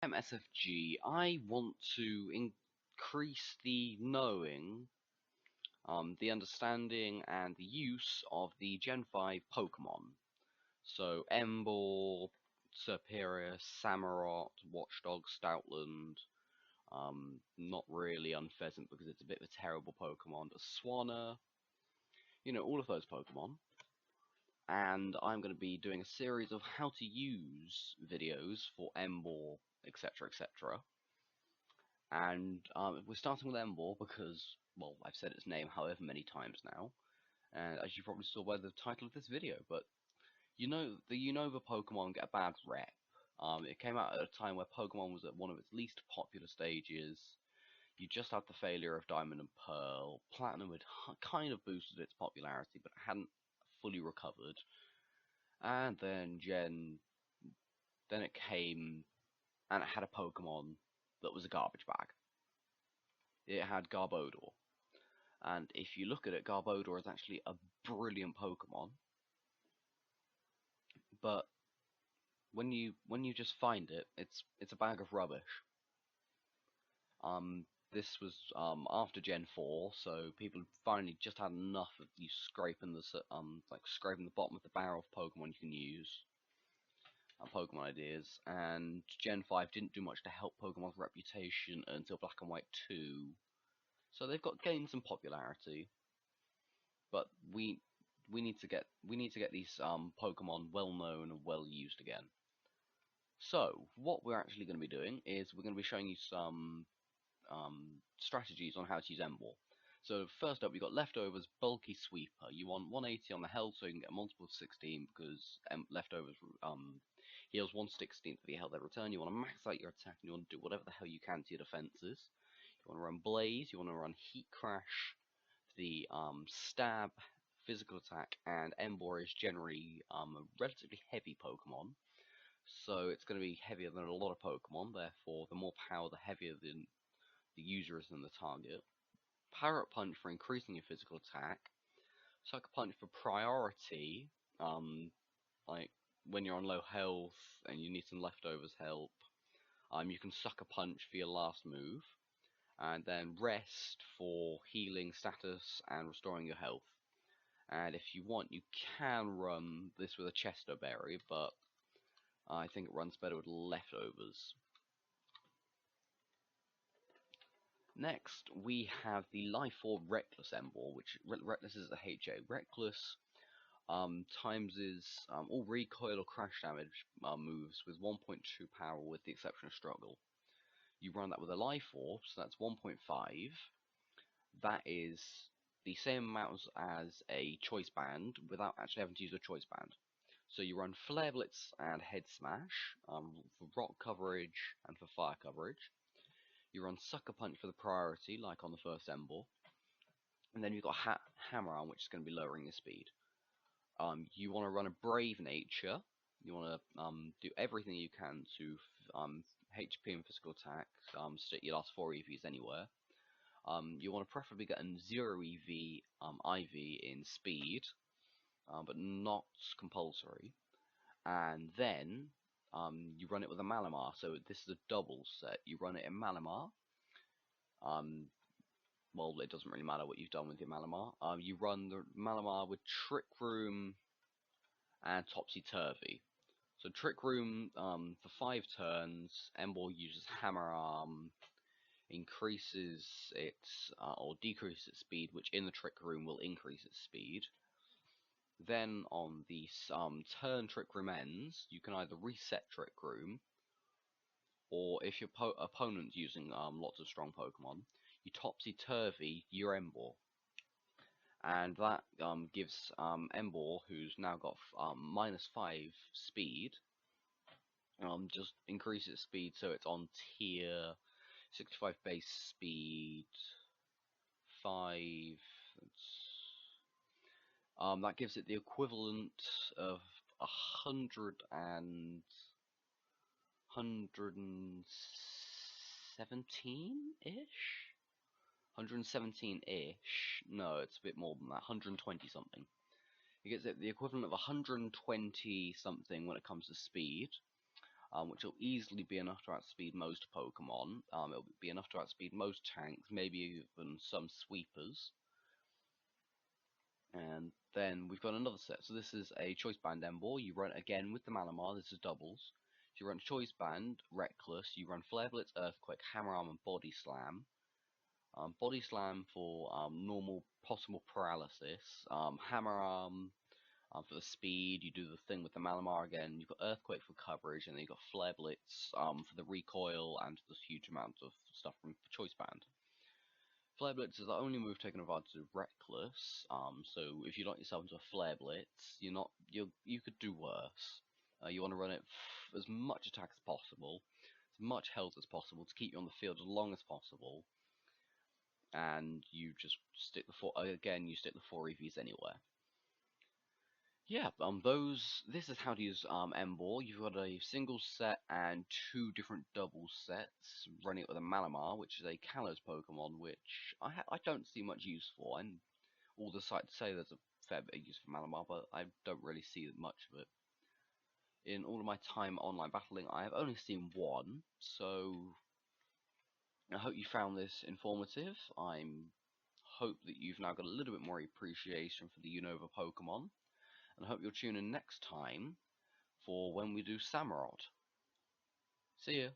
SFG, I want to increase the knowing, the understanding, and the use of the Gen 5 Pokemon. So, Emboar, Serperior, Samurott, Watchdog, Stoutland, not really Unpheasant because it's a bit of a terrible Pokemon, but Swanna, all of those Pokemon. And I'm going to be doing a series of how to use videos for Emboar, etc., etc. And we're starting with Emboar because, well, I've said its name however many times now, and as you probably saw by the title of this video, but the Unova Pokemon get a bad rep. It came out at a time where Pokemon was at one of its least popular stages. You just had the failure of Diamond and Pearl. Platinum had kind of boosted its popularity, but it hadn't fully recovered. And then then it came, and it had a Pokemon that was a garbage bag. It had Garbodor. And if you look at it, Garbodor is actually a brilliant Pokemon. But when you just find it, it's a bag of rubbish. This was after Gen 4, so people finally just had enough of you scraping scraping the bottom of the barrel of Pokemon you can use. Pokemon ideas, and Gen 5 didn't do much to help Pokemon's reputation until Black and White 2. So they've got gained some popularity, but we need to get these Pokemon well known and well used again. So what we're actually going to be doing is we're going to be showing you some strategies on how to use Emboar. So first up, we've got Leftovers Bulky Sweeper. You want 180 on the health so you can get a multiple of 16 because Leftovers heals 1/16 of your health every return. You want to max out your attack and you want to do whatever the hell you can to your defenses. You want to run Blaze, you want to run Heat Crash, the Stab, physical attack, and Emboar is generally a relatively heavy Pokemon. So it's going to be heavier than a lot of Pokemon, therefore the more power, the heavier the user is than the target. Power Up Punch for increasing your physical attack. Sucker Punch for priority, like when you're on low health and you need some leftovers help. You can Sucker Punch for your last move. And then Rest for healing status and restoring your health. And if you want, you can run this with a Chesto Berry, but I think it runs better with Leftovers. Next, we have the Life Orb Reckless Emboar, which Reckless is a HA. Reckless times is all recoil or crash damage moves with 1.2 power with the exception of Struggle. You run that with a Life Orb, so that's 1.5. That is the same amount as a Choice Band without actually having to use a Choice Band. So you run Flare Blitz and Head Smash for rock coverage and for fire coverage. You run Sucker Punch for the priority, like on the first Emboar. And then you've got Hammer Arm, which is going to be lowering your speed. You want to run a Brave Nature. You want to do everything you can to HP and physical attack, stick your last 4 EVs anywhere. You want to preferably get a 0 EV IV in speed, but not compulsory. And then you run it with a Malamar, so this is a double set. You run it in Malamar. Well, it doesn't really matter what you've done with your Malamar. You run the Malamar with Trick Room and Topsy Turvy. So Trick Room for 5 turns. Emboar uses Hammer Arm, increases its or decreases its speed, which in the Trick Room will increase its speed. Then on the turn Trick Room ends, you can either reset Trick Room, or if your opponent's using lots of strong Pokemon, you Topsy Turvy your Emboar. And that gives Emboar, who's now got -5 speed, just increases its speed so it's on tier 65 base speed 5. That gives it the equivalent of 117-ish? 117-ish? No, it's a bit more than that, 120 something. It gets it the equivalent of 120 something when it comes to speed. which will easily be enough to outspeed most Pokemon. It'll be enough to outspeed most tanks, maybe even some sweepers. And then we've got another set. So this is a Choice Band Emboar. You run again with the Malamar. This is doubles. So you run Choice Band, Reckless. You run Flare Blitz, Earthquake, Hammer Arm, and Body Slam. Body Slam for normal possible paralysis. Hammer Arm for the speed. You do the thing with the Malamar again. You've got Earthquake for coverage, and then you've got Flare Blitz for the recoil and the huge amount of stuff from Choice Band. Flare Blitz is the only move taking advantage of Reckless. So if you lock yourself into a Flare Blitz, you could do worse. You want to run it as much attack as possible, as much health as possible to keep you on the field as long as possible, and you just stick the you stick the 4 EVs anywhere. Yeah, this is how to use Emboar. You've got a single set and 2 different double sets, running it with a Malamar, which is a Kalos Pokemon, which I don't see much use for. And all the sites say there's a fair bit of use for Malamar, but I don't really see much of it. In all of my time online battling, I have only seen one, so I hope you found this informative. I hope that you've now got a little bit more appreciation for the Unova Pokemon, and I hope you'll tune in next time for when we do Samurott. See ya!